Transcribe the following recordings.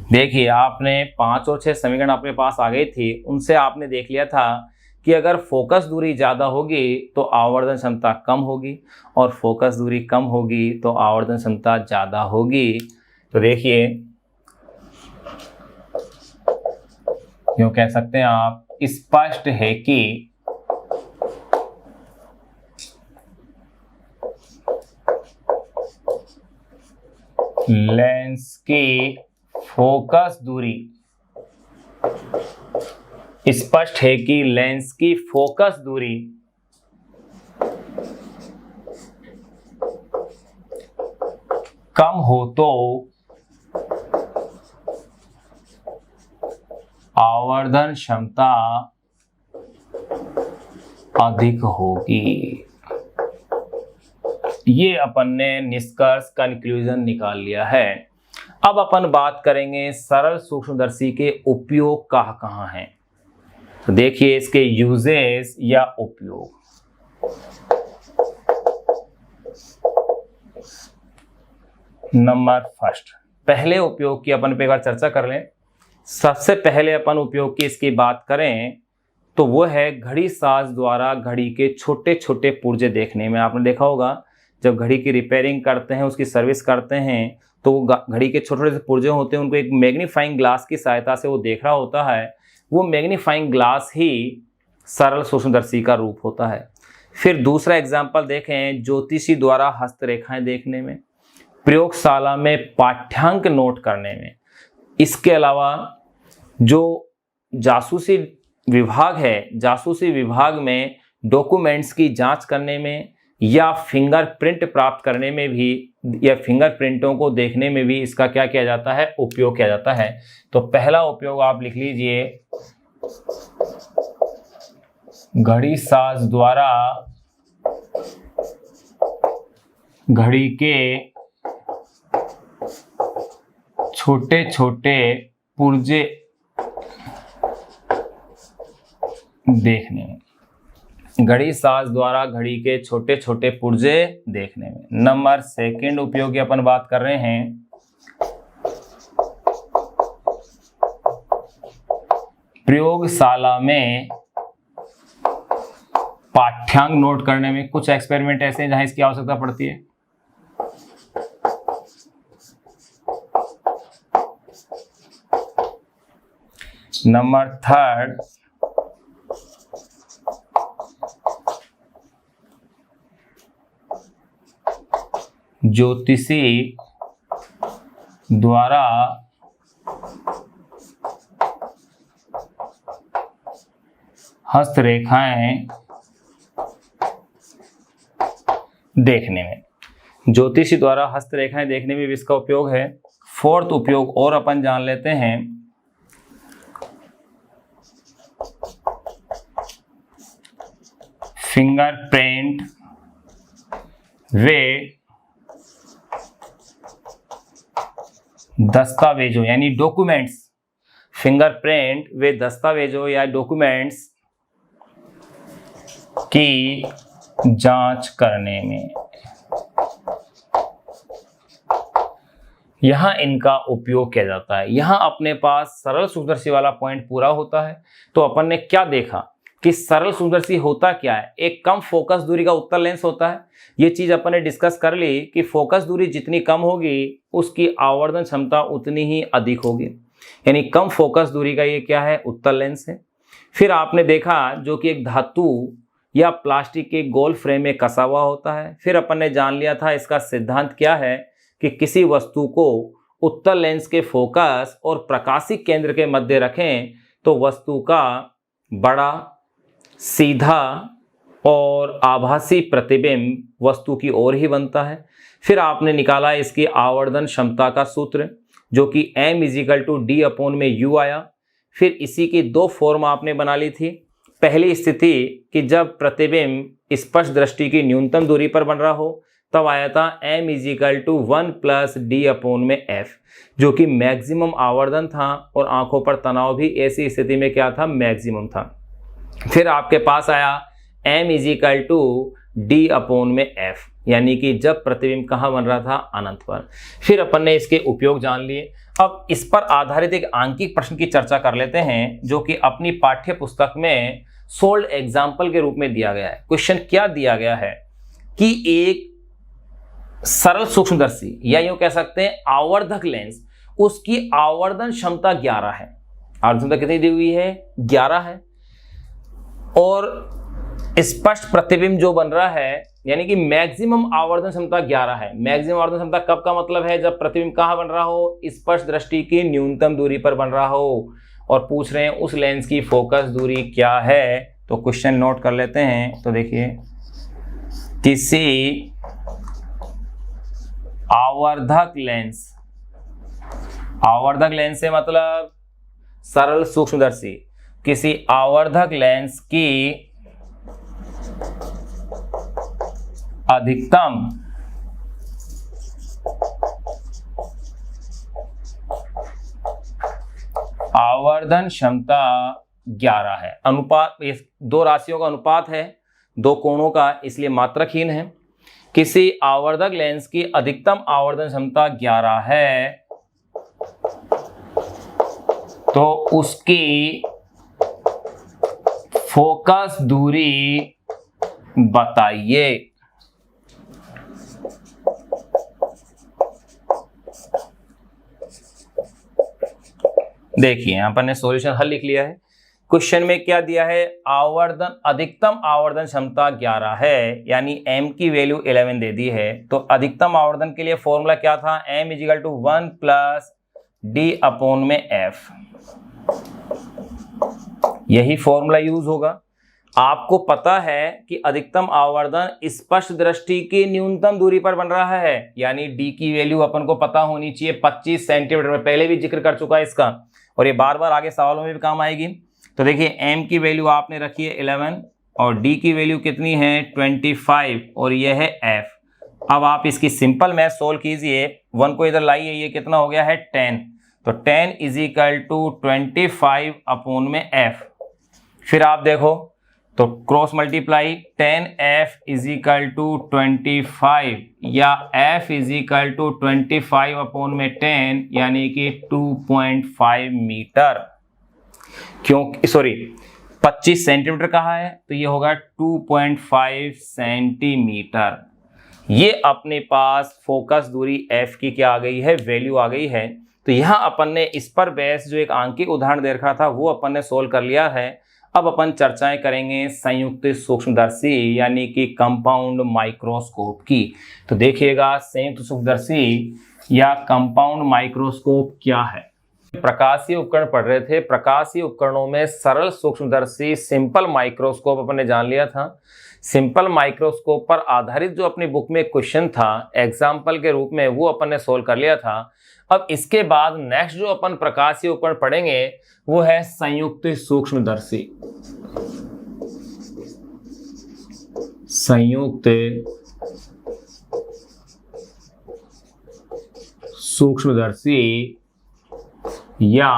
देखिए, आपने 5 और 6 समीकरण अपने पास आ गई थी, उनसे आपने देख लिया था कि अगर फोकस दूरी ज़्यादा होगी तो आवर्धन क्षमता कम होगी और फोकस दूरी कम होगी तो आवर्धन क्षमता ज़्यादा होगी। तो देखिए, यूँ कह सकते हैं आप, स्पष्ट है कि लेंस की फोकस दूरी, स्पष्ट है कि लेंस की फोकस दूरी कम हो तो आवर्धन क्षमता अधिक होगी। ये अपन ने निष्कर्ष कंक्लूजन निकाल लिया है। अब अपन बात करेंगे सरल सूक्ष्मदर्शी के उपयोग कहाँ कहाँ हैं। तो देखिए इसके यूजेस या उपयोग। नंबर फर्स्ट, पहले उपयोग की अपन पे एक बार चर्चा कर लें। सबसे पहले अपन उपयोग की इसकी बात करें तो वो है घड़ी साज द्वारा घड़ी के छोटे छोटे पुर्जे देखने में। आपने देखा होगा जब घड़ी की रिपेयरिंग करते हैं, उसकी सर्विस करते हैं, तो वो घड़ी के छोटे छोटे पुर्जे होते हैं, उनको एक मैग्नीफाइंग ग्लास की सहायता से वो देख रहा होता है। वो मैग्नीफाइंग ग्लास ही सरल सूक्ष्मदर्शी का रूप होता है। फिर दूसरा एग्जाम्पल देखें, ज्योतिषी द्वारा हस्तरेखाएं देखने में, प्रयोगशाला में पाठ्यांक नोट करने में। इसके अलावा जो जासूसी विभाग है, जासूसी विभाग में डॉक्यूमेंट्स की जांच करने में या फिंगरप्रिंट प्राप्त करने में भी, या फिंगरप्रिंटों को देखने में भी इसका क्या किया जाता है, उपयोग किया जाता है। तो पहला उपयोग आप लिख लीजिए, घड़ी साज द्वारा घड़ी के छोटे छोटे पुर्जे देखने में, घड़ी साज द्वारा घड़ी के छोटे छोटे पुर्जे देखने में। नंबर सेकंड उपयोग की अपन बात कर रहे हैं, प्रयोगशाला में पाठ्यांक नोट करने में। कुछ एक्सपेरिमेंट ऐसे हैं जहां इसकी आवश्यकता पड़ती है। नंबर थर्ड, ज्योतिषी द्वारा हस्तरेखाएं देखने में। ज्योतिषी द्वारा हस्तरेखाएं देखने में भी इसका उपयोग है। फोर्थ उपयोग और अपन जान लेते हैं, फिंगरप्रिंट वे दस्तावेजों यानी डॉक्यूमेंट्स, फिंगरप्रिंट वे दस्तावेजों या डॉक्यूमेंट्स की जांच करने में, यहां इनका उपयोग किया जाता है। यहां अपने पास सरल सूक्ष्मदर्शी वाला पॉइंट पूरा होता है। तो अपन ने क्या देखा कि सरल सूक्ष्मदर्शी होता क्या है, एक कम फोकस दूरी का उत्तल लेंस होता है। ये चीज अपन ने डिस्कस कर ली कि फोकस दूरी जितनी कम होगी उसकी आवर्धन क्षमता उतनी ही अधिक होगी, यानी कम फोकस दूरी का ये क्या है, उत्तल लेंस है। फिर आपने देखा जो कि एक धातु या प्लास्टिक के गोल फ्रेम में कसा हुआ होता है। फिर अपन ने जान लिया था इसका सिद्धांत क्या है कि किसी वस्तु को उत्तल लेंस के फोकस और प्रकाशिक केंद्र के मध्य रखें तो वस्तु का बड़ा, सीधा और आभासी प्रतिबिंब वस्तु की ओर ही बनता है। फिर आपने निकाला इसकी आवर्धन क्षमता का सूत्र जो कि m/d/u आया। फिर इसी की दो फॉर्म आपने बना ली थी। पहली स्थिति कि जब प्रतिबिंब स्पष्ट दृष्टि की न्यूनतम दूरी पर बन रहा हो तब आया था m=1 + d/f, जो कि मैक्सिमम आवर्धन था और आंखों पर तनाव भी ऐसी स्थिति में क्या था, मैक्सिमम था। फिर आपके पास आया m= डी अपोन में एफ, यानी कि जब प्रतिबिंब कहाँ बन रहा था, अनंत पर। फिर अपन ने इसके उपयोग जान लिए। अब इस पर आधारित एक आंकिक प्रश्न की चर्चा कर लेते हैं, जो कि अपनी पाठ्य पुस्तक में सोल्ड एग्जाम्पल के रूप में दिया गया है। क्वेश्चन क्या दिया गया है कि एक सरल सूक्ष्मदर्शी या यूं कह सकते हैं आवर्धक लेंस, उसकी आवर्धन क्षमता 11 है। आवर्धन क्षमता कितनी दी हुई है, 11 है। और स्पष्ट प्रतिबिंब जो बन रहा है, यानी कि मैक्सिमम आवर्धन क्षमता 11 है। मैक्सिमम आवर्धन क्षमता कब का मतलब है, जब प्रतिबिंब कहां बन रहा हो, स्पष्ट दृष्टि की न्यूनतम दूरी पर बन रहा हो। और पूछ रहे हैं उस लेंस की फोकस दूरी क्या है। तो क्वेश्चन नोट कर लेते हैं। तो देखिए, किसी आवर्धक लेंस, आवर्धक लेंस से मतलब सरल सूक्ष्मदर्शी, किसी आवर्धक लेंस की अधिकतम आवर्धन क्षमता 11 है। अनुपात, ये दो राशियों का अनुपात है, दो कोणों का, इसलिए मात्रकहीन है। किसी आवर्धक लेंस की अधिकतम आवर्धन क्षमता 11 है, तो उसकी फोकस दूरी बताइए। देखिए यहां पर ने सॉल्यूशन हल लिख लिया है। क्वेश्चन में क्या दिया है, आवर्धन, अधिकतम आवर्धन क्षमता 11 है, यानी m की वैल्यू 11 दे दी है। तो अधिकतम आवर्धन के लिए फॉर्मूला क्या था, m equal to 1 plus D upon में एफ, यही फॉर्मूला यूज होगा। आपको पता है कि अधिकतम आवर्धन स्पष्ट दृष्टि की न्यूनतम दूरी पर बन रहा है, यानी d की वैल्यू अपन को पता होनी चाहिए 25 सेंटीमीटर में, पहले भी जिक्र कर चुका है इसका, और ये बार बार आगे सवालों में भी काम आएगी। तो देखिए m की वैल्यू आपने रखी है 11 और d की वैल्यू कितनी है 25 और ये है f। अब आप इसकी सिंपल मैथ सोल्व कीजिए, 1 को इधर लाइए, ये कितना हो गया है 10। तो 10 इजिकल टू 25 अपोन में f। फिर आप देखो तो cross multiply, 10f is equal to 25 या f इजिकल टू 25 अपोन में 10, यानी कि 2.5 मीटर। क्यों, सॉरी 25 सेंटीमीटर कहा है, तो ये होगा 2.5 सेंटीमीटर। ये अपने पास फोकस दूरी f की क्या आ गई है, वैल्यू आ गई है। तो यहाँ अपन ने इस पर बेस जो एक आंकिक उदाहरण दे रखा था वो अपन ने सोल्व कर लिया है। अब अपन चर्चाएं करेंगे संयुक्त सूक्ष्मदर्शी यानी कि कंपाउंड माइक्रोस्कोप की। तो देखिएगा संयुक्त सूक्ष्मदर्शी या कंपाउंड माइक्रोस्कोप क्या है। प्रकाशीय उपकरण पढ़ रहे थे, प्रकाशीय उपकरणों में सरल सूक्ष्मदर्शी सिंपल माइक्रोस्कोप अपन ने जान लिया था। सिंपल माइक्रोस्कोप पर आधारित जो अपनी बुक में क्वेश्चन था एग्जाम्पल के रूप में, वो अपन ने सोल्व कर लिया था। अब इसके बाद नेक्स्ट जो अपन प्रकाशीय उपकरण पढ़ेंगे वो है संयुक्त सूक्ष्मदर्शी। संयुक्त सूक्ष्मदर्शी या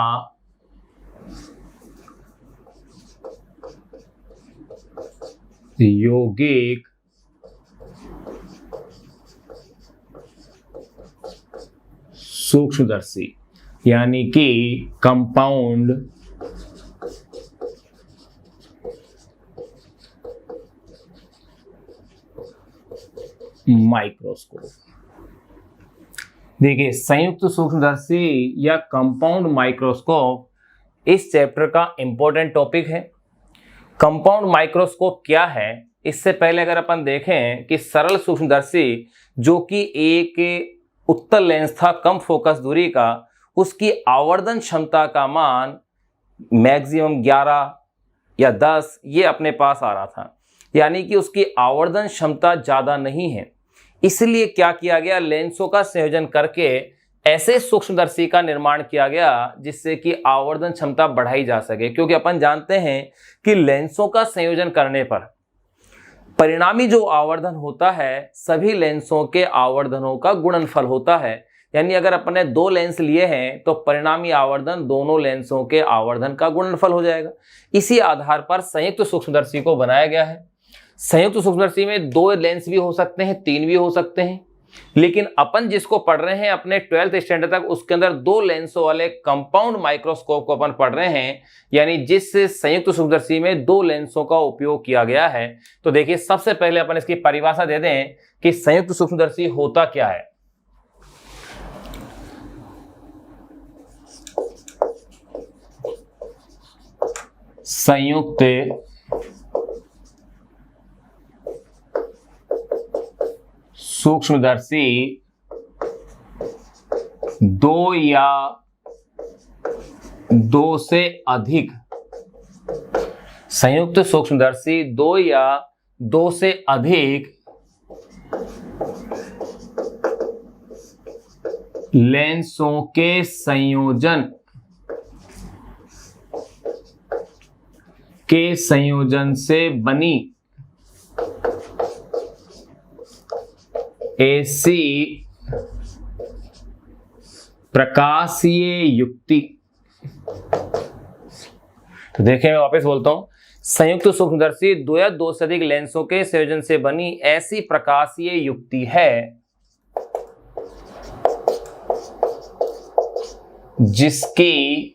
यौगिक सूक्ष्मदर्शी यानी कि कंपाउंड माइक्रोस्कोप। देखिए संयुक्त सूक्ष्मदर्शी या कंपाउंड माइक्रोस्कोप इस चैप्टर का इंपॉर्टेंट टॉपिक है। कंपाउंड माइक्रोस्कोप क्या है, इससे पहले अगर अपन देखें कि सरल सूक्ष्मदर्शी जो कि एक उत्तल लेंस था कम फोकस दूरी का, उसकी आवर्धन क्षमता का मान मैक्सिमम 11 या 10 ये अपने पास आ रहा था, यानी कि उसकी आवर्धन क्षमता ज़्यादा नहीं है। इसलिए क्या किया गया, लेंसों का संयोजन करके ऐसे सूक्ष्मदर्शी का निर्माण किया गया जिससे कि आवर्धन क्षमता बढ़ाई जा सके। क्योंकि अपन जानते हैं कि लेंसों का संयोजन करने पर परिणामी जो आवर्धन होता है सभी लेंसों के आवर्धनों का गुणनफल होता है। यानी अगर अपन ने 2 लेंस लिए हैं तो परिणामी आवर्धन दोनों लेंसों के आवर्धन का गुणनफल हो जाएगा। इसी आधार पर संयुक्त सूक्ष्मदर्शी को बनाया गया है। संयुक्त सूक्ष्मदर्शी में 2 लेंस भी हो सकते हैं, 3 भी हो सकते हैं, लेकिन अपन जिसको पढ़ रहे हैं अपने 12th स्टैंडर्ड तक, उसके अंदर 2 लेंसों वाले कंपाउंड माइक्रोस्कोप को अपन पढ़ रहे हैं, यानी जिस संयुक्त सूक्ष्मदर्शी में 2 लेंसों का उपयोग किया गया है। तो देखिए, सबसे पहले अपन इसकी परिभाषा दे दें कि संयुक्त सूक्ष्मदर्शी होता क्या है। संयुक्त सूक्ष्मदर्शी 2 या 2 से अधिक, संयुक्त सूक्ष्मदर्शी 2 या 2 से अधिक लेंसों के संयोजन से बनी ऐसी प्रकाशीय युक्ति। तो देखिए, मैं वापस बोलता हूं, संयुक्त सूक्ष्मदर्शी 2 या 2 से अधिक लेंसों के संयोजन से बनी ऐसी प्रकाशीय युक्ति है जिसकी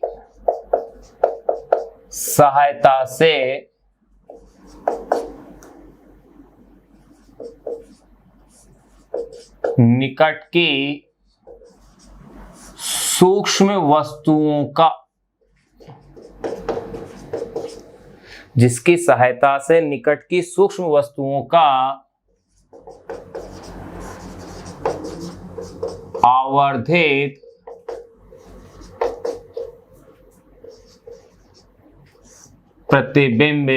सहायता से निकट की सूक्ष्म वस्तुओं का, जिसकी सहायता से निकट की सूक्ष्म वस्तुओं का आवर्धित प्रतिबिंब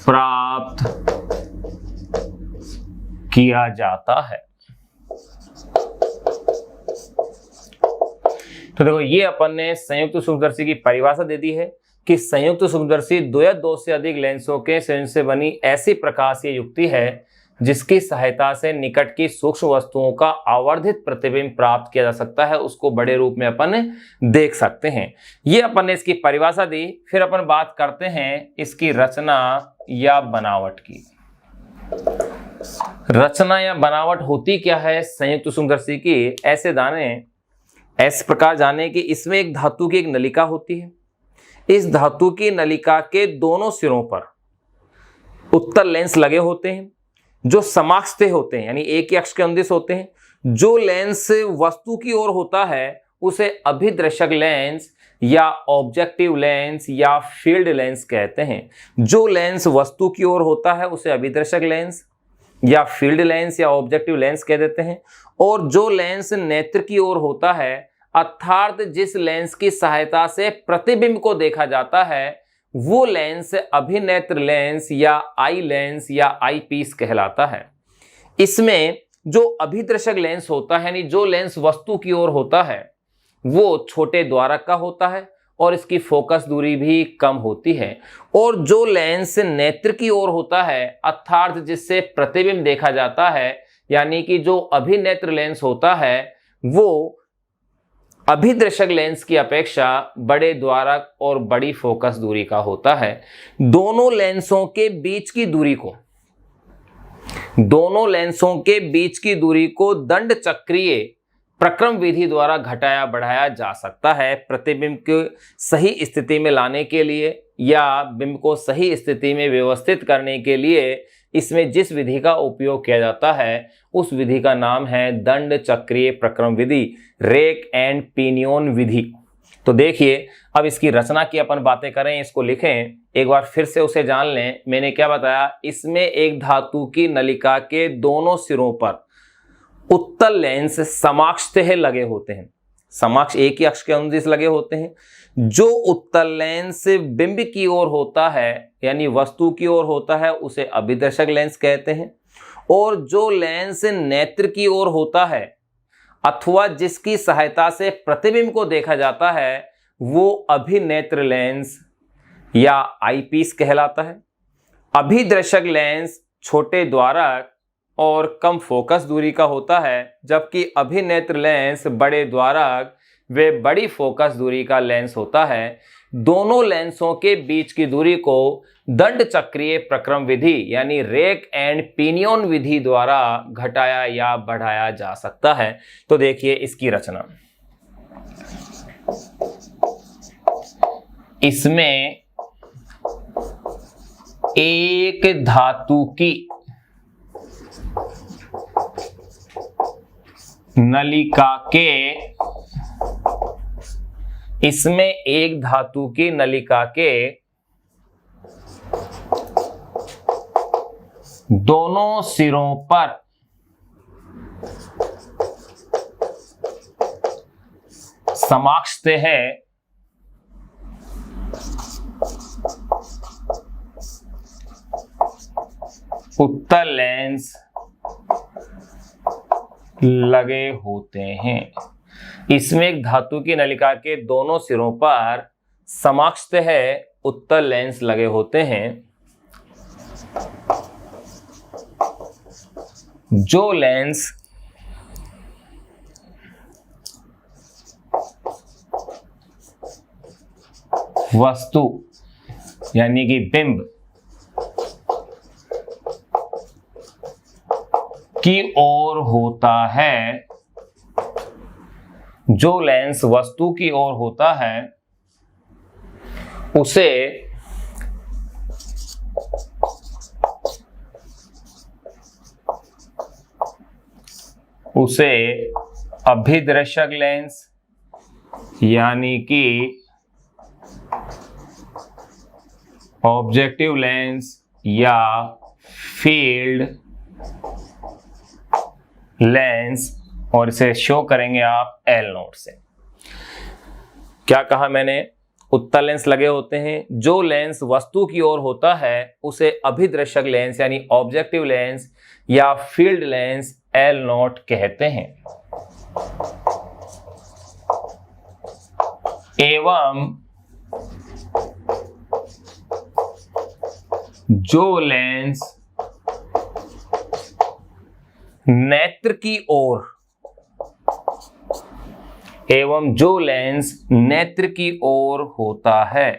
प्राप्त किया जाता है। तो देखो, ये अपन ने संयुक्त सूक्ष्मदर्शी की परिभाषा दे दी है कि संयुक्त सूक्ष्मदर्शी 2 या 2 से अधिक लेंसों के संयोजन से बनी ऐसी प्रकाशीय युक्ति है जिसकी सहायता से निकट की सूक्ष्म वस्तुओं का आवर्धित प्रतिबिंब प्राप्त किया जा सकता है। उसको बड़े रूप में अपन देख सकते हैं। ये अपन ने इसकी परिभाषा दी। फिर अपन बात करते हैं इसकी रचना या बनावट की। रचना या बनावट होती क्या है संयुक्त सूक्ष्मदर्शी की? ऐसे दाने इस प्रकार जाने कि इसमें एक धातु की एक नलिका होती है। इस धातु की नलिका के दोनों सिरों पर उत्तल लेंस लगे होते हैं जो समाक्षते होते हैं, यानी एक ही अक्ष के अनुदिश होते हैं। जो लेंस वस्तु की ओर होता है उसे अभिदर्शक लेंस या ऑब्जेक्टिव लेंस या फील्ड लेंस कहते हैं। जो लेंस वस्तु की ओर होता है उसे अभिदर्शक लेंस या फील्ड लेंस या ऑब्जेक्टिव लेंस कह देते हैं। और जो लेंस नेत्र की ओर होता है, अर्थात जिस लेंस की सहायता से प्रतिबिंब को देखा जाता है, वो लेंस अभिनेत्र लेंस या आई लेंस या आई पीस कहलाता है। इसमें जो अभिदर्शक लेंस होता है, यानी जो लेंस वस्तु की ओर होता है, वो छोटे द्वारक का होता है और इसकी फोकस दूरी भी कम होती है। और जो लेंस नेत्र की ओर होता है, अर्थात जिससे प्रतिबिंब देखा जाता है, यानी कि जो अभिनेत्र लेंस होता है, वो अभिदर्शक लेंस की अपेक्षा बड़े द्वारक और बड़ी फोकस दूरी का होता है। दोनों लेंसों के बीच की दूरी को दंड चक्रीय प्रक्रम विधि द्वारा घटाया बढ़ाया जा सकता है। प्रतिबिंब को सही स्थिति में लाने के लिए या बिंब को सही स्थिति में व्यवस्थित करने के लिए इसमें जिस विधि का उपयोग किया जाता है उस विधि का नाम है दंड चक्रीय प्रक्रम विधि, रेक एंड पिनियन विधि। तो देखिए, अब इसकी रचना की अपन बातें करें, इसको लिखें, एक बार फिर से उसे जान लें। मैंने क्या बताया? इसमें एक धातु की नलिका के दोनों सिरों पर उत्तल लेंस समाक्षतः लगे होते हैं। समाक्ष एक ही अक्ष के अनुदिश लगे होते हैं। जो उत्तल लेंस बिंब की ओर होता है, यानी वस्तु की ओर होता है, उसे अभिदर्शक लेंस कहते हैं। और जो लेंस नेत्र की ओर होता है अथवा जिसकी सहायता से प्रतिबिंब को देखा जाता है, वो अभिनेत्र लेंस या आईपीस कहलाता है। अभिदर्शक लेंस छोटे द्वारक और कम फोकस दूरी का होता है, जबकि अभिनेत्र लेंस बड़े द्वारक वे बड़ी फोकस दूरी का लेंस होता है। दोनों लेंसों के बीच की दूरी को दंड चक्रीय प्रक्रम विधि यानी रेक एंड पिनियन विधि द्वारा घटाया या बढ़ाया जा सकता है। तो देखिए इसकी रचना, इसमें एक धातु की नलिका के दोनों सिरों पर समाक्षते है उत्तल लेंस लगे होते हैं। इसमें एक धातु की नलिका के दोनों सिरों पर समाक्षत है उत्तल लेंस लगे होते हैं। जो लेंस वस्तु यानी कि बिंब की ओर होता है, जो लेंस वस्तु की ओर होता है उसे अभिदर्शक लेंस यानी कि ऑब्जेक्टिव लेंस या फील्ड लेंस, और इसे शो करेंगे आप एल नोट से। क्या कहा मैंने? उत्तल लेंस लगे होते हैं, जो लेंस वस्तु की ओर होता है उसे अभिदर्शक लेंस यानी ऑब्जेक्टिव लेंस या फील्ड लेंस एल नोट कहते हैं। एवं जो लेंस नेत्र की ओर होता है,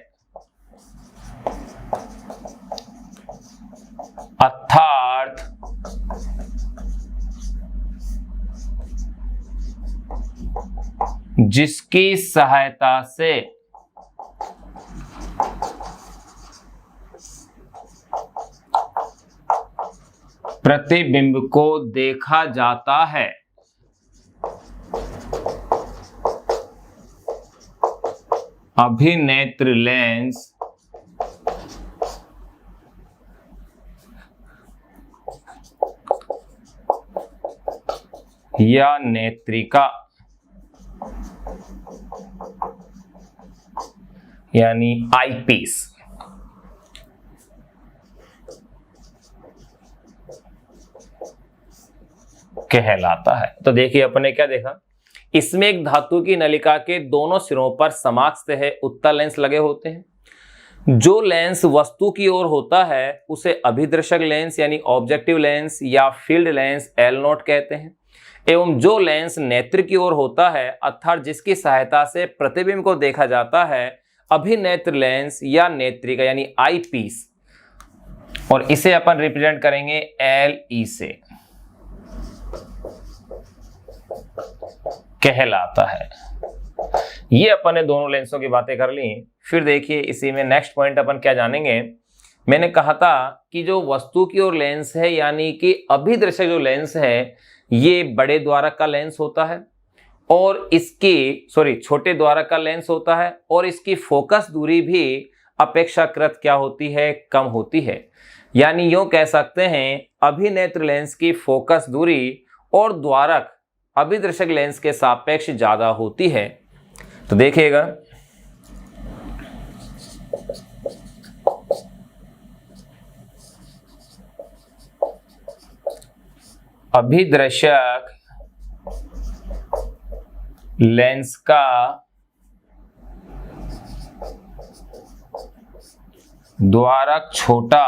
अर्थात जिसकी सहायता से प्रतिबिंब को देखा जाता है, अभिनेत्र लेंस या नेत्रिका यानी आईपीस कहलाता है। तो देखिए अपने क्या देखा, इसमें एक धातु की नलिका के दोनों सिरों पर समाक्षत है उत्तल लेंस लगे होते हैं। जो लेंस वस्तु की ओर होता है उसे अभिदर्शक लेंस यानी ऑब्जेक्टिव लेंस या फील्ड लेंस एल नोट कहते हैं। एवं जो लेंस नेत्र की ओर होता है अर्थात जिसकी सहायता से प्रतिबिंब को देखा जाता है, अभिनेत्र लेंस या नेत्रिका यानी आई पीस, और इसे अपन रिप्रेजेंट करेंगे एल ई से कहलाता है। ये अपन ने दोनों लेंसों की बातें कर ली। फिर देखिए इसी में नेक्स्ट पॉइंट अपन क्या जानेंगे। मैंने कहा था कि जो वस्तु की ओर लेंस है यानी कि अभिदर्शक जो लेंस है ये बड़े द्वारक का लेंस होता है और इसकी छोटे द्वारक का लेंस होता है, और इसकी फोकस दूरी भी अपेक्षाकृत क्या होती है, कम होती है। यानी यूं कह सकते हैं अभिनेत्र लेंस की फोकस दूरी और द्वारक अभिदर्शक लेंस के सापेक्ष ज्यादा होती है। तो देखिएगा अभिदर्शक लेंस का द्वारक छोटा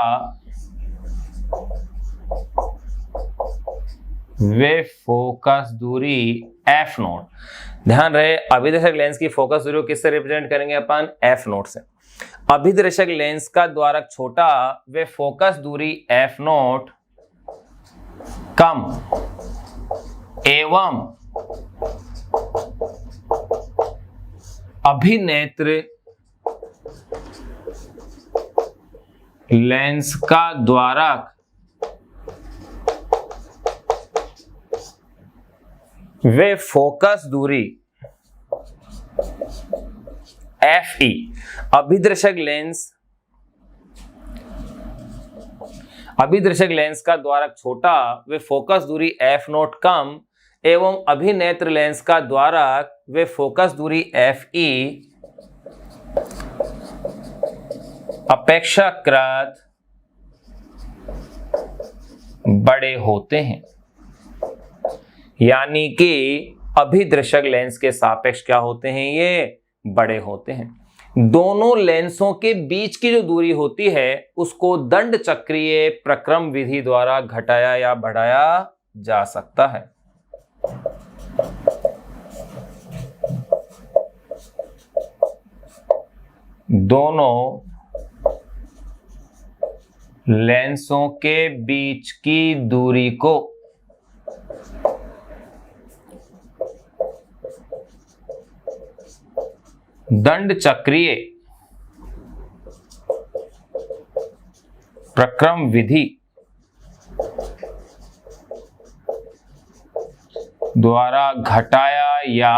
वे फोकस दूरी एफ नोट। ध्यान रहे अभिदर्शक लेंस की फोकस दूरी को किससे रिप्रेजेंट करेंगे अपन? एफ नोट से। अभिदर्शक लेंस का द्वारक छोटा वे फोकस दूरी एफ नोट कम एवं अभिनेत्र लेंस का द्वारक वे फोकस दूरी एफ ई। अभिदर्शक लेंस का द्वारक छोटा वे फोकस दूरी एफ नोट कम एवं अभिनेत्र लेंस का द्वारक वे फोकस दूरी एफ ई अपेक्षाकृत बड़े होते हैं। यानी कि अभिदर्शक लेंस के सापेक्ष क्या होते हैं? ये बड़े होते हैं। दोनों लेंसों के बीच की जो दूरी होती है उसको दंड चक्रीय प्रक्रम विधि द्वारा घटाया या बढ़ाया जा सकता है। दोनों लेंसों के बीच की दूरी को दंड चक्रीय प्रक्रम विधि द्वारा घटाया या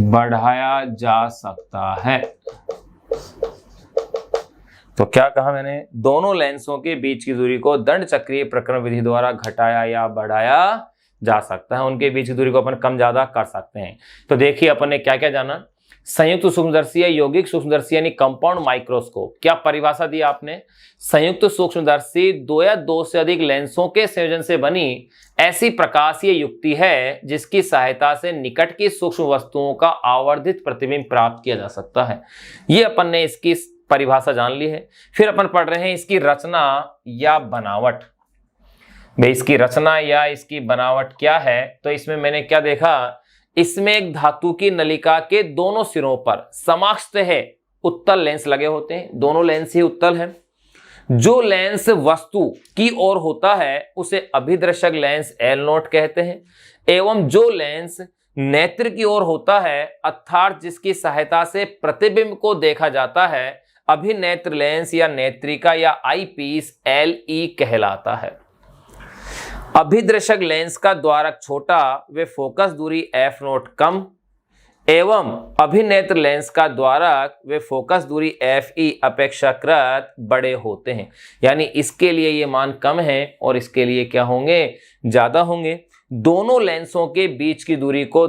बढ़ाया जा सकता है। तो क्या कहा मैंने? दोनों लेंसों के बीच की दूरी को दंड चक्रीय प्रक्रम विधि द्वारा घटाया या बढ़ाया जा सकता है। उनके बीच की दूरी को अपन कम ज्यादा कर सकते हैं। तो देखिए अपन ने क्या क्या जाना। संयुक्त सूक्ष्मदर्शी या यौगिक सूक्ष्मदर्शी यानी कंपाउंड माइक्रोस्कोप, क्या परिभाषा दी आपने? संयुक्त सूक्ष्मदर्शी दो या दो से अधिक लेंसों के संयोजन से बनी ऐसी प्रकाशीय युक्ति है जिसकी सहायता से निकट की सूक्ष्म वस्तुओं का आवर्धित प्रतिबिंब प्राप्त किया जा सकता है। ये अपन ने इसकी परिभाषा जान ली है। फिर अपन पढ़ रहे हैं इसकी रचना या बनावट। भाई इसकी रचना या इसकी बनावट क्या है? तो इसमें मैंने क्या देखा, इसमें एक धातु की नलिका के दोनों सिरों पर समक्षतः उत्तल लेंस लगे होते हैं। दोनों लेंस ही उत्तल हैं। जो लेंस वस्तु की ओर होता है उसे अभिदर्शक लेंस एल नोट कहते हैं एवं जो लेंस नेत्र की ओर होता है अर्थात जिसकी सहायता से प्रतिबिंब को देखा जाता है अभिनेत्र लेंस या नेत्रिका या आईपीस एल ई कहलाता है। अभिदर्शक लेंस का द्वारक छोटा वे फोकस दूरी एफ नोट कम एवं अभिनेत्र लेंस का द्वारक वे फोकस दूरी एफ ई अपेक्षाकृत बड़े होते हैं। यानी इसके लिए ये मान कम है और इसके लिए क्या होंगे? ज्यादा होंगे। दोनों लेंसों के बीच की दूरी को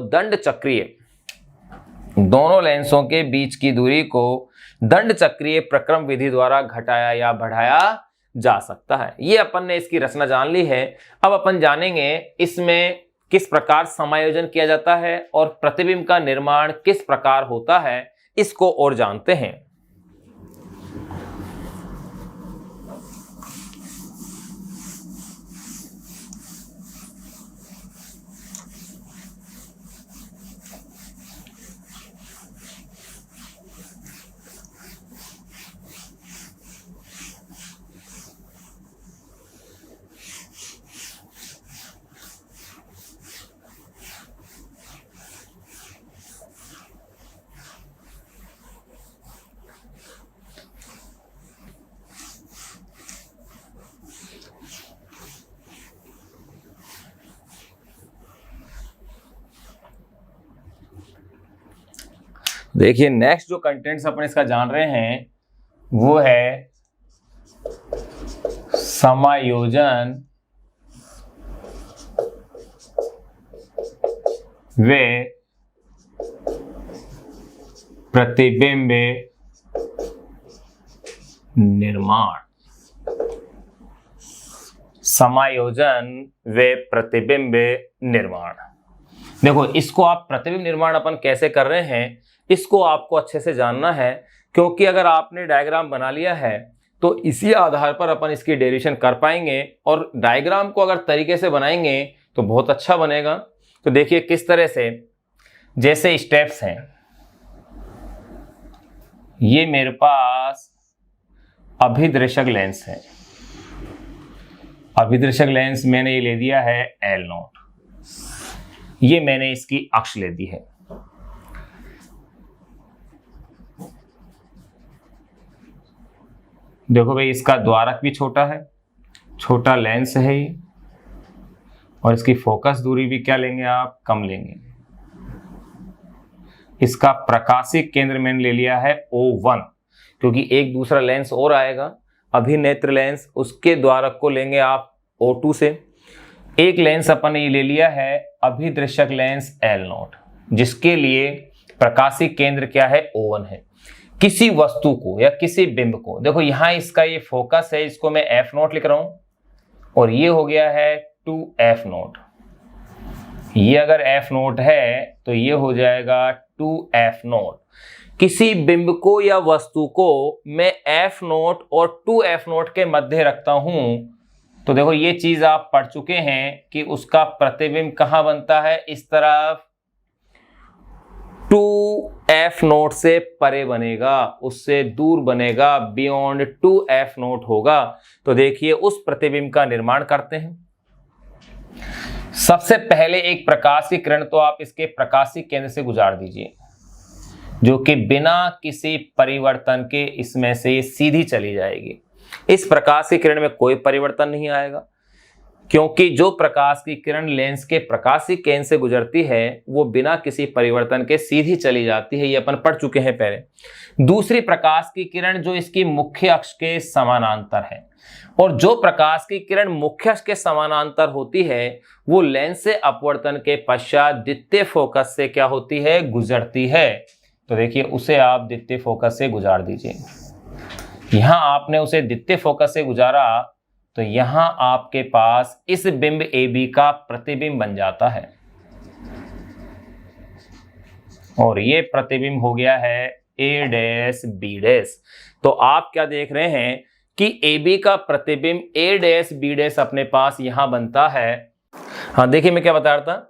दंड चक्रीय प्रक्रम विधि द्वारा घटाया या बढ़ाया जा सकता है। ये अपन ने इसकी रचना जान ली है। अब अपन जानेंगे इसमें किस प्रकार समायोजन किया जाता है और प्रतिबिंब का निर्माण किस प्रकार होता है, इसको और जानते हैं। देखिए नेक्स्ट जो कंटेंट्स अपन इसका जान रहे हैं वो है समायोजन वे प्रतिबिंब निर्माण। समायोजन वे प्रतिबिंब निर्माण। देखो इसको आप प्रतिबिंब निर्माण अपन कैसे कर रहे हैं इसको आपको अच्छे से जानना है, क्योंकि अगर आपने डायग्राम बना लिया है तो इसी आधार पर अपन इसकी डेरिवेशन कर पाएंगे और डायग्राम को अगर तरीके से बनाएंगे तो बहुत अच्छा बनेगा। तो देखिए किस तरह से, जैसे स्टेप्स हैं, ये मेरे पास अभिदृशक लेंस है, अभिदृशक लेंस मैंने ये ले दिया है L0, ये मैंने इसकी अक्ष ले दी है। देखो भाई इसका द्वारक भी छोटा है, छोटा लेंस है ये, और इसकी फोकस दूरी भी क्या लेंगे आप, कम लेंगे। इसका प्रकाशिक केंद्र मैंने ले लिया है O1, क्योंकि एक दूसरा लेंस और आएगा अभिनेत्र लेंस, उसके द्वारक को लेंगे आप O2 से। एक लेंस अपन ने ये ले लिया है अभिदृशक लेंस L0, जिसके लिए प्रकाशिक केंद्र क्या है, O1 है। किसी वस्तु को या किसी बिंब को, देखो यहां इसका ये फोकस है, इसको मैं F0 लिख रहा हूं, और ये हो गया है 2F0। ये अगर F0 है तो ये हो जाएगा 2F0। किसी बिंब को या वस्तु को मैं F0 और 2F0 के मध्य रखता हूं, तो देखो ये चीज आप पढ़ चुके हैं कि उसका प्रतिबिंब कहां बनता है, इस तरफ 2F0 से परे बनेगा, उससे दूर बनेगा, बियॉन्ड 2F0 होगा। तो देखिए उस प्रतिबिंब का निर्माण करते हैं। सबसे पहले एक प्रकाश की किरण तो आप इसके प्रकाशिक केंद्र से गुजार दीजिए, जो कि बिना किसी परिवर्तन के इसमें से सीधी चली जाएगी। इस प्रकाश की किरण में कोई परिवर्तन नहीं आएगा, क्योंकि जो प्रकाश की किरण लेंस के प्रकाशिक केंद्र से गुजरती है वो बिना किसी परिवर्तन के सीधी चली जाती है, ये अपन पढ़ चुके हैं पहले। दूसरी प्रकाश की किरण जो इसकी मुख्य अक्ष के समानांतर है, और जो प्रकाश की किरण मुख्य अक्ष के समानांतर होती है वो लेंस से अपवर्तन के पश्चात द्वितीय फोकस से क्या होती है, गुजरती है। तो देखिए उसे आप द्वितीय फोकस से गुजार दीजिए। यहां आपने उसे द्वितीय फोकस से गुजारा तो यहां आपके पास इस बिंब AB का प्रतिबिंब बन जाता है, और ये प्रतिबिंब हो गया है A', B'। तो आप क्या देख रहे हैं कि AB का प्रतिबिंब A', B' अपने पास यहां बनता है। हाँ देखिए मैं क्या बता रहा था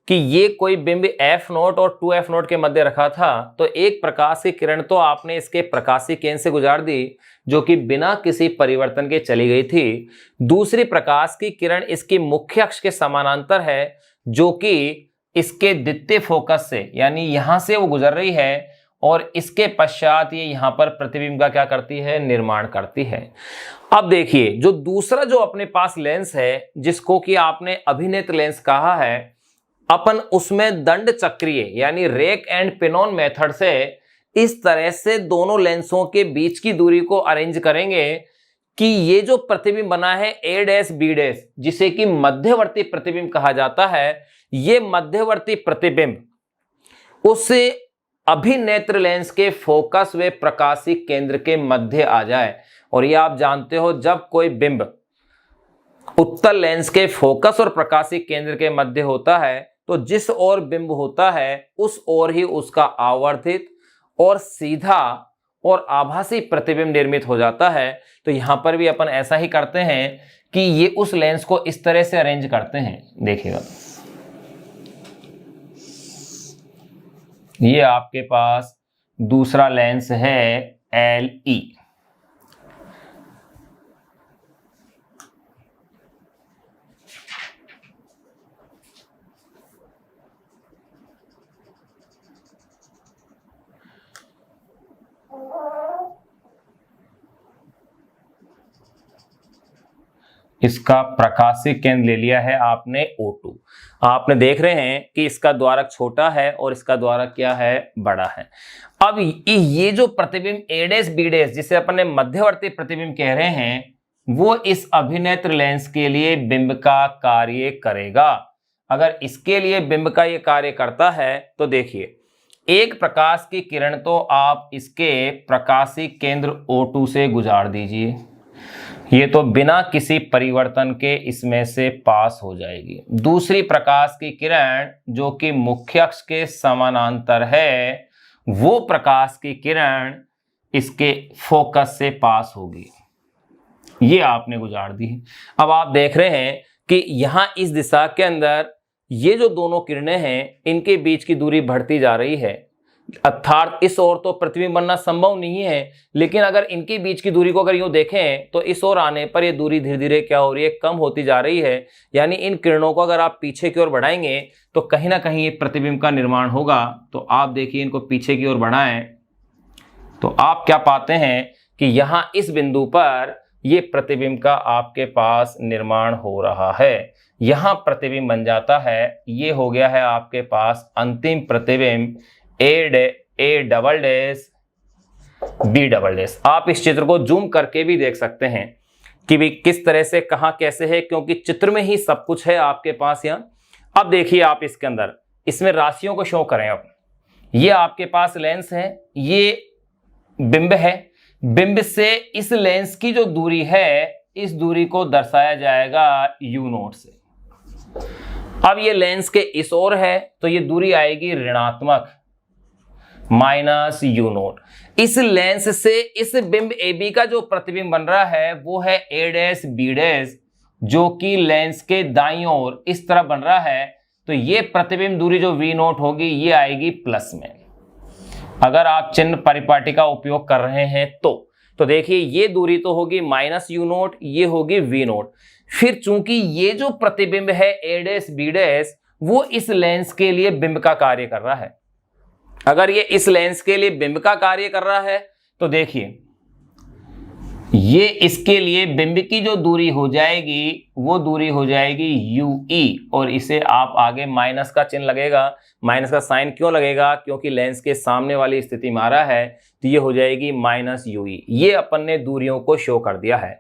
कि ये कोई बिंब F0 और 2F0 के मध्य रखा था, तो एक प्रकाश की किरण तो आपने इसके प्रकाशिक केंद्र से गुजार दी, जो कि बिना किसी परिवर्तन के चली गई थी। दूसरी प्रकाश की किरण इसकी मुख्य अक्ष के समानांतर है, जो कि इसके द्वितीय फोकस से, यानी यहां से वो गुजर रही है, और इसके पश्चात ये यहां पर प्रतिबिंब का क्या करती है, निर्माण करती है। अब देखिए जो दूसरा जो अपने पास लेंस है, जिसको कि आपने अभिनेत्र लेंस कहा है, अपन उसमें दंड चक्रीय यानी रेक एंड पिनॉन मेथड से इस तरह से दोनों लेंसों के बीच की दूरी को अरेंज करेंगे कि ये जो प्रतिबिंब बना है A', B', जिसे कि मध्यवर्ती प्रतिबिंब कहा जाता है, ये मध्यवर्ती प्रतिबिंब उस अभिनेत्र लेंस के फोकस व प्रकाशिक केंद्र के मध्य आ जाए। और ये आप जानते हो जब कोई बिंब उत्तल लेंस के फोकस और प्रकाशिक केंद्र के मध्य होता है तो जिस ओर बिंब होता है उस ओर ही उसका आवर्धित और सीधा और आभासी प्रतिबिंब निर्मित हो जाता है। तो यहां पर भी अपन ऐसा ही करते हैं कि ये उस लेंस को इस तरह से अरेंज करते हैं। देखिएगा ये आपके पास दूसरा लेंस है LE। इसका प्रकाशिक केंद्र ले लिया है आपने O2। आपने देख रहे हैं कि इसका द्वारक छोटा है और इसका द्वारक क्या है, बड़ा है। अब ये जो प्रतिबिंब A', B', जिसे अपन ने मध्यवर्ती प्रतिबिंब कह रहे हैं, वो इस अभिनेत्र लेंस के लिए बिंब का कार्य करेगा। अगर इसके लिए बिंब का ये कार्य करता है तो देखिए एक प्रकाश की किरण तो आप इसके प्रकाशिक केंद्र O2 से गुजार दीजिए, ये तो बिना किसी परिवर्तन के इसमें से पास हो जाएगी। दूसरी प्रकाश की किरण जो कि मुख्य अक्ष के समानांतर है, वो प्रकाश की किरण इसके फोकस से पास होगी। ये आपने गुजार दी है। अब आप देख रहे हैं कि यहां इस दिशा के अंदर ये जो दोनों किरणें हैं इनके बीच की दूरी बढ़ती जा रही है, अर्थात इस ओर तो प्रतिबिंब बनना संभव नहीं है, लेकिन अगर इनके बीच की दूरी को अगर यूं देखें तो इस ओर आने पर ये दूरी धीरे धीरे क्या हो रही है, कम होती जा रही है। यानी इन किरणों को अगर आप पीछे की ओर बढ़ाएंगे तो कहीं ना कहीं ये प्रतिबिंब का निर्माण होगा। तो आप देखिए इनको पीछे की ओर बढ़ाएं तो आप क्या पाते हैं कि यहां इस बिंदु पर ये प्रतिबिंब का आपके पास निर्माण हो रहा है। यहां प्रतिबिंब बन जाता है, ये हो गया है आपके पास अंतिम प्रतिबिंब A double dash B double dash. आप इस चित्र को जूम करके भी देख सकते हैं कि भी किस तरह से कहां कैसे है, क्योंकि चित्र में ही सब कुछ है आपके पास यहां। अब देखिए आप इसके अंदर इसमें राशियों को शो करें। अब ये आपके पास लेंस है, ये बिंब है, बिंब से इस लेंस की जो दूरी है इस दूरी को दर्शाया जाएगा यू नोट से। अब ये लेंस के इस ओर है तो ये दूरी आएगी ऋणात्मक माइनस यू नोट। इस लेंस से इस बिंब ए बी का जो प्रतिबिंब बन रहा है वो है ए डैश बी डैश, जो कि लेंस के दाईं ओर इस तरफ बन रहा है। तो ये प्रतिबिंब दूरी जो वी नोट होगी ये आएगी प्लस में, अगर आप चिन्ह परिपाटी का उपयोग कर रहे हैं तो देखिए ये दूरी तो होगी माइनस यू नोट, ये होगी वी नोट। फिर चूंकि ये जो प्रतिबिंब है ए डैश बी डैश वो इस लेंस के लिए बिंब का कार्य कर रहा है। अगर ये इस लेंस के लिए बिंब का कार्य कर रहा है तो देखिए ये इसके लिए बिंब की जो दूरी हो जाएगी वो दूरी हो जाएगी यू ई, और इसे आप आगे माइनस का चिन्ह लगेगा। माइनस का साइन क्यों लगेगा, क्योंकि लेंस के सामने वाली स्थिति में आ रहा है, तो ये हो जाएगी माइनस यू ई। ये अपन ने दूरियों को शो कर दिया है।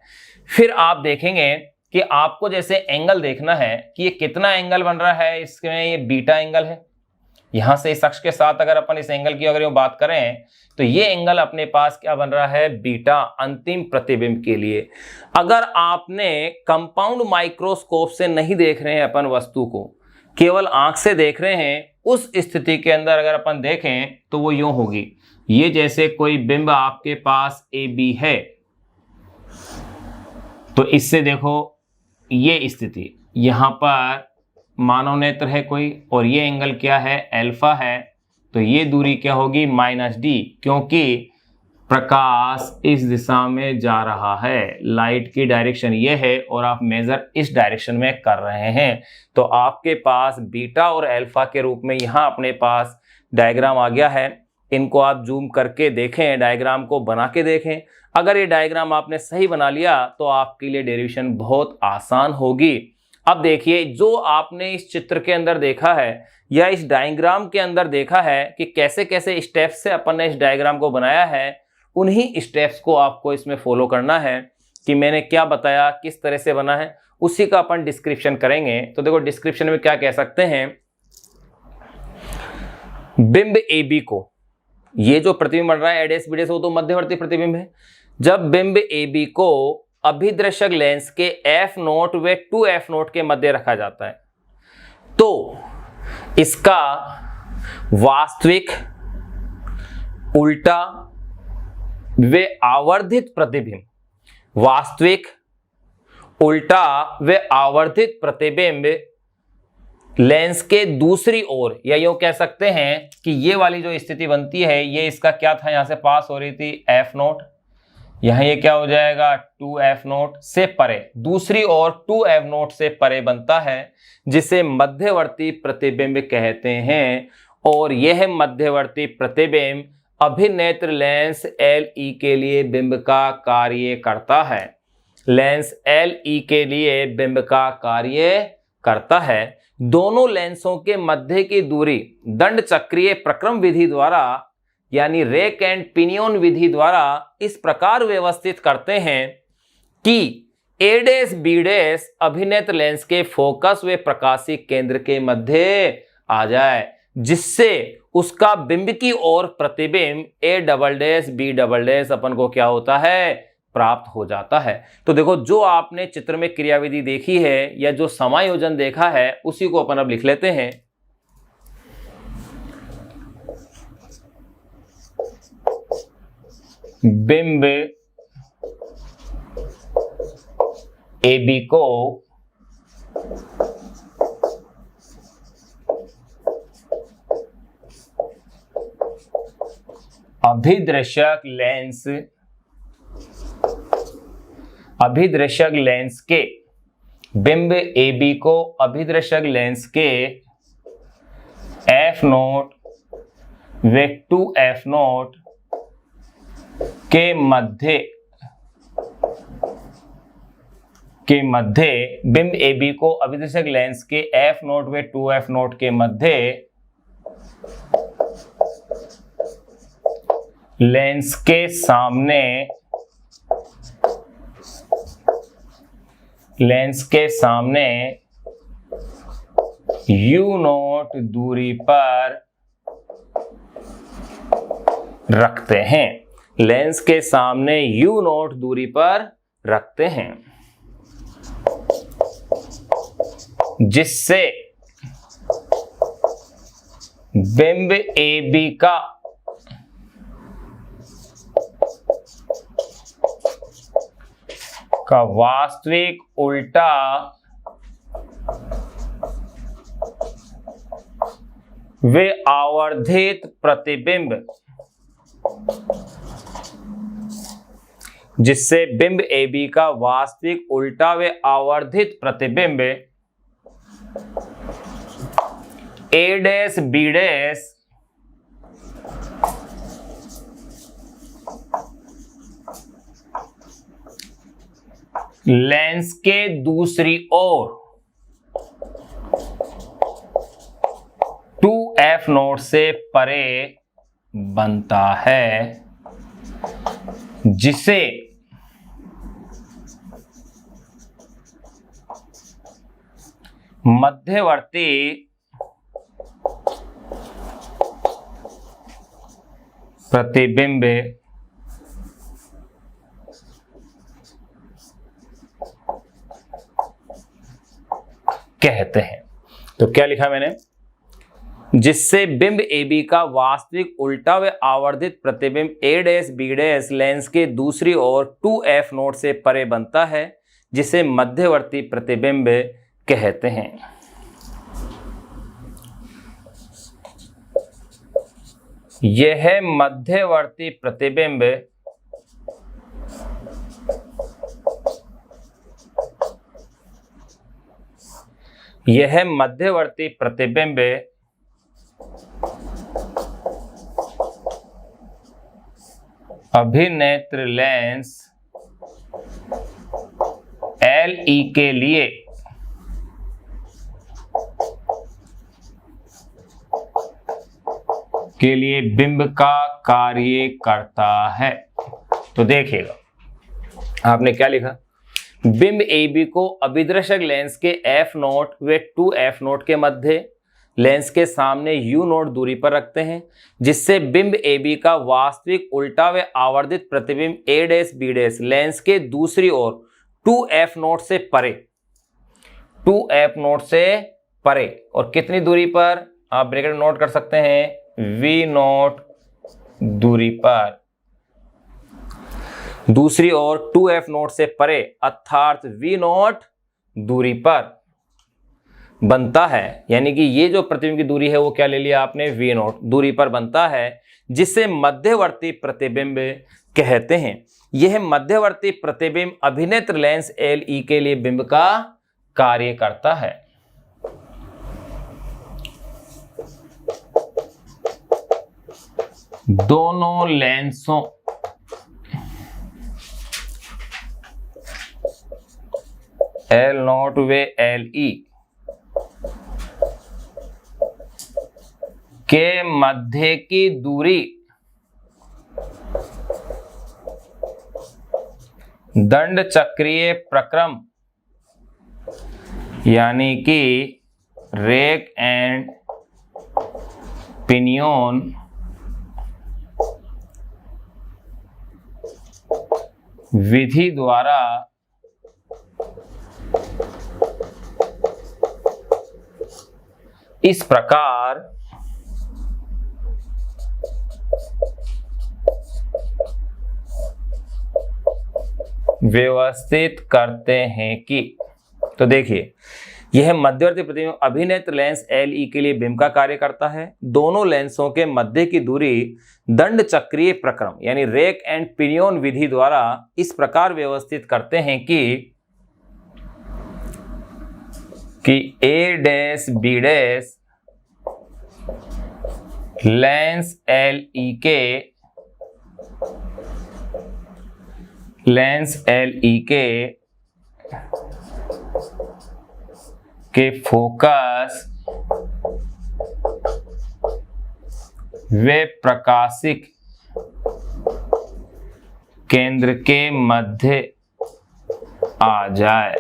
फिर आप देखेंगे कि आपको जैसे एंगल देखना है कि ये कितना एंगल बन रहा है, इसमें ये बीटा एंगल है। यहां से इस अक्ष के साथ अगर अपन इस एंगल की अगर ये बात करें तो ये एंगल अपने पास क्या बन रहा है, बीटा, अंतिम प्रतिबिंब के लिए। अगर आपने कंपाउंड माइक्रोस्कोप से नहीं देख रहे हैं अपन वस्तु को, केवल आंख से देख रहे हैं, उस स्थिति के अंदर अगर अपन देखें तो वो यूं होगी। ये जैसे कोई बिंब आपके पास ए बी है तो इससे देखो ये स्थिति, यहां पर मानव नेत्र है कोई और ये एंगल क्या है, अल्फा है, तो ये दूरी क्या होगी माइनस डी, क्योंकि प्रकाश इस दिशा में जा रहा है, लाइट की डायरेक्शन ये है और आप मेजर इस डायरेक्शन में कर रहे हैं। तो आपके पास बीटा और अल्फा के रूप में यहाँ अपने पास डायग्राम आ गया है। इनको आप जूम करके देखें, डायग्राम को बना के देखें। अगर ये डायग्राम आपने सही बना लिया तो आपके लिए डेरिवेशन बहुत आसान होगी। अब देखिए जो आपने इस चित्र के अंदर देखा है या इस डायग्राम के अंदर देखा है कि कैसे कैसे स्टेप्स से अपन ने इस डायग्राम को बनाया है, उन्हीं स्टेप्स को आपको इसमें फॉलो करना है कि मैंने क्या बताया, किस तरह से बना है, उसी का अपन डिस्क्रिप्शन करेंगे। तो देखो डिस्क्रिप्शन में क्या कह सकते हैं, बिंब ए बी को, ये जो प्रतिबिंब बन रहा है एडेस बीडेस वो तो मध्यवर्ती प्रतिबिंब है। जब बिंब ए बी को अभिदर्शक लेंस के एफ नोट व 2f नोट के मध्य रखा जाता है तो इसका वास्तविक, उल्टा व आवर्धित प्रतिबिंब, वास्तविक, उल्टा व आवर्धित प्रतिबिंब लेंस के दूसरी ओर, या यूं कह सकते हैं कि ये वाली जो स्थिति बनती है ये इसका क्या था, यहां से पास हो रही थी एफ नोट, यहां ये क्या हो जाएगा 2f नोट से परे, दूसरी ओर 2f नोट से परे बनता है, जिसे मध्यवर्ती प्रतिबिंब कहते हैं। और यह मध्यवर्ती प्रतिबिंब अभिनेत्र लेंस LE के लिए बिंब का कार्य करता है, लेंस LE के लिए बिंब का कार्य करता है। दोनों लेंसों के मध्य की दूरी दंड चक्रीय प्रक्रम विधि द्वारा यानी रेक एंड पिनियन विधि द्वारा इस प्रकार व्यवस्थित करते हैं कि ए डैश बी डैश अभिनेत्र लेंस के फोकस व प्रकाशिक केंद्र के मध्य आ जाए, जिससे उसका बिंब की ओर प्रतिबिंब A double dash B double dash अपन को क्या होता है, प्राप्त हो जाता है। तो देखो जो आपने चित्र में क्रियाविधि देखी है या जो समायोजन देखा है उसी को अपन अब लिख लेते हैं। बिंब AB को अभिदृश्यक लेंस के बिंब AB को अभिदृश्यक लेंस के F0 व 2F0 के मध्य बिंब AB को अभिदृश्यक लेंस के F0 व 2F0 के मध्य लेंस के सामने U0 दूरी पर रखते हैं। लेंस के सामने U0 दूरी पर रखते हैं, जिससे बिंब AB का वास्तविक उल्टा व आवर्धित प्रतिबिंब, जिससे बिंब AB का वास्तविक उल्टा व आवर्धित प्रतिबिंब A', B' लेंस के दूसरी ओर 2F0 से परे बनता है, जिसे मध्यवर्ती प्रतिबिंब कहते हैं। तो क्या लिखा मैंने, जिससे बिंब AB का वास्तविक उल्टा व आवर्धित प्रतिबिंब A', B' लेंस के दूसरी ओर 2F0 से परे बनता है, जिसे मध्यवर्ती प्रतिबिंब कहते हैं। यह मध्यवर्ती प्रतिबिंब अभिनेत्र लेंस LE के लिए बिंब का कार्य करता है। तो देखिएगा, आपने क्या लिखा, बिंब AB को अभिदृश्यक लेंस के F0 व 2F0 के मध्य लेंस के सामने U0 दूरी पर रखते हैं, जिससे बिंब AB का वास्तविक उल्टा व आवर्धित प्रतिबिंब A', B' लेंस के दूसरी ओर 2F0 से परे और कितनी दूरी पर, आप ब्रैकेट में नोट कर सकते हैं, V0 दूरी पर दूसरी ओर 2F0 से परे अर्थात V0 दूरी पर बनता है। यानी कि ये जो प्रतिबिंब की दूरी है वो क्या ले लिया आपने, V0 दूरी पर बनता है, जिसे मध्यवर्ती प्रतिबिंब कहते हैं। यह मध्यवर्ती प्रतिबिंब अभिनेत्र लेंस LE के लिए बिंब का कार्य करता है। दोनों लेंसों L0 व LE के मध्य की दूरी दंड चक्रीय प्रक्रम यानी कि रेक एंड पिनियन विधि द्वारा इस प्रकार व्यवस्थित करते हैं कि, तो देखिए यह मध्यवर्ती प्रतिबिंब अभिनेत्र लेंस LE के लिए बिंब का कार्य करता है। दोनों लेंसों के मध्य की दूरी दंड चक्रीय प्रक्रम यानी रेक एंड पिनियन विधि द्वारा इस प्रकार व्यवस्थित करते हैं कि A dash B dash lens LE के फोकस व प्रकाशिक केंद्र के मध्य आ जाए।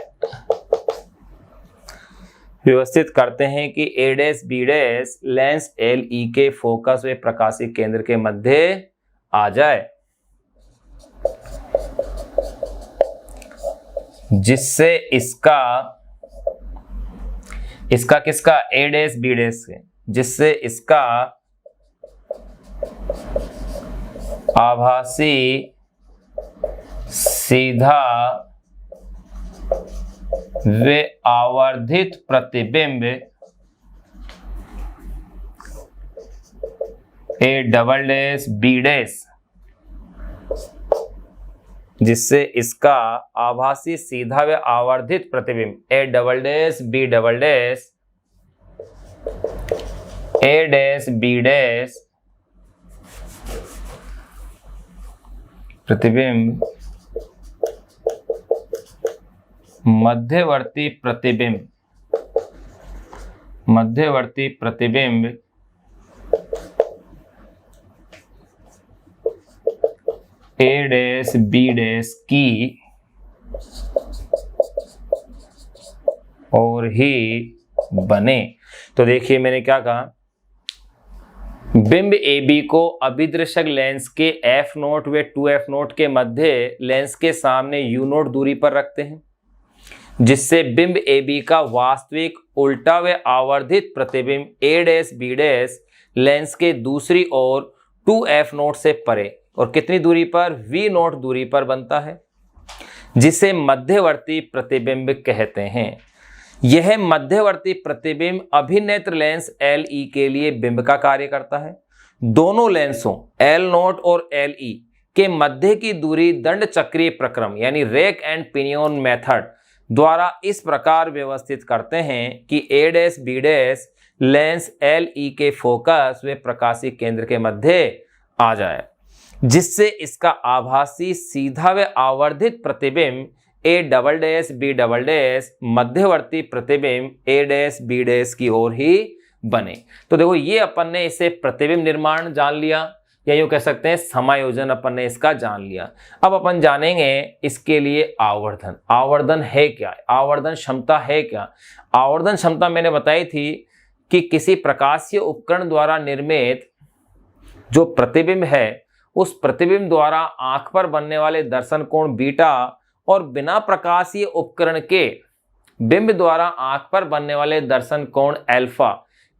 व्यवस्थित करते हैं कि A dash B dash lens LE के फोकस व प्रकाशिक केंद्र के मध्य आ जाए, जिससे इसका किसका A डैश B डैश है, जिससे इसका आभासी सीधा व आवर्धित प्रतिबिंब A double dash B dash, जिससे इसका आभासी सीधा व आवर्धित प्रतिबिंब A double dash B double dash A dash B dash प्रतिबिंब मध्यवर्ती प्रतिबिंब A डैश B डैश की और ही बने। तो देखिए मैंने क्या कहा, बिंब AB को अभिदृश्यक लेंस के F0 व 2F0 के मध्य लेंस के सामने U0 दूरी पर रखते हैं, जिससे बिंब AB का वास्तविक उल्टा व आवर्धित प्रतिबिंब A dash B dash lens के दूसरी ओर 2F0 से परे और कितनी दूरी पर, V0 दूरी पर बनता है, जिसे मध्यवर्ती प्रतिबिंब कहते हैं। यह मध्यवर्ती प्रतिबिंब अभिनेत्र लेंस LE के लिए बिंब का कार्य करता है। दोनों लेंसों L0 और LE के मध्य की दूरी दंड चक्रीय प्रक्रम यानी रेक एंड पिनियन मेथड द्वारा इस प्रकार व्यवस्थित करते हैं कि A dash B dash lens LE के फोकस व प्रकाशिक केंद्र के मध्य आ जाए, जिससे इसका आभासी सीधा व आवर्धित प्रतिबिंब A double dash B double dash मध्यवर्ती प्रतिबिंब A डैश B डैश की ओर ही बने। तो देखो ये अपन ने इसे प्रतिबिंब निर्माण जान लिया, या यूं कह सकते हैं समायोजन अपन ने इसका जान लिया। अब अपन जानेंगे इसके लिए आवर्धन। आवर्धन है क्या, आवर्धन क्षमता है क्या। आवर्धन क्षमता मैंने बताई थी कि किसी प्रकाशीय उपकरण द्वारा निर्मित जो प्रतिबिंब है उस प्रतिबिंब द्वारा आंख पर बनने वाले दर्शन कोण बीटा और बिना प्रकाशीय उपकरण के बिंब द्वारा आंख पर बनने वाले दर्शन कोण अल्फा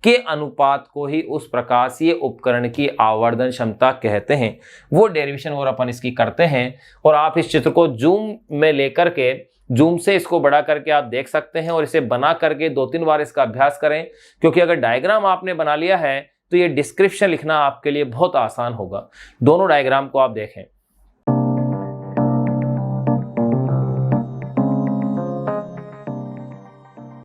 के अनुपात को ही उस प्रकाशीय उपकरण की आवर्धन क्षमता कहते हैं। वो डेरिवेशन और अपन इसकी करते हैं, और आप इस चित्र को जूम में लेकर के जूम से इसको बड़ा करके आप देख सकते हैं, और इसे बना करके 2-3 बार इसका अभ्यास करें, क्योंकि अगर डायग्राम आपने बना लिया है तो ये डिस्क्रिप्शन लिखना आपके लिए बहुत आसान होगा। दोनों डायग्राम को आप देखें।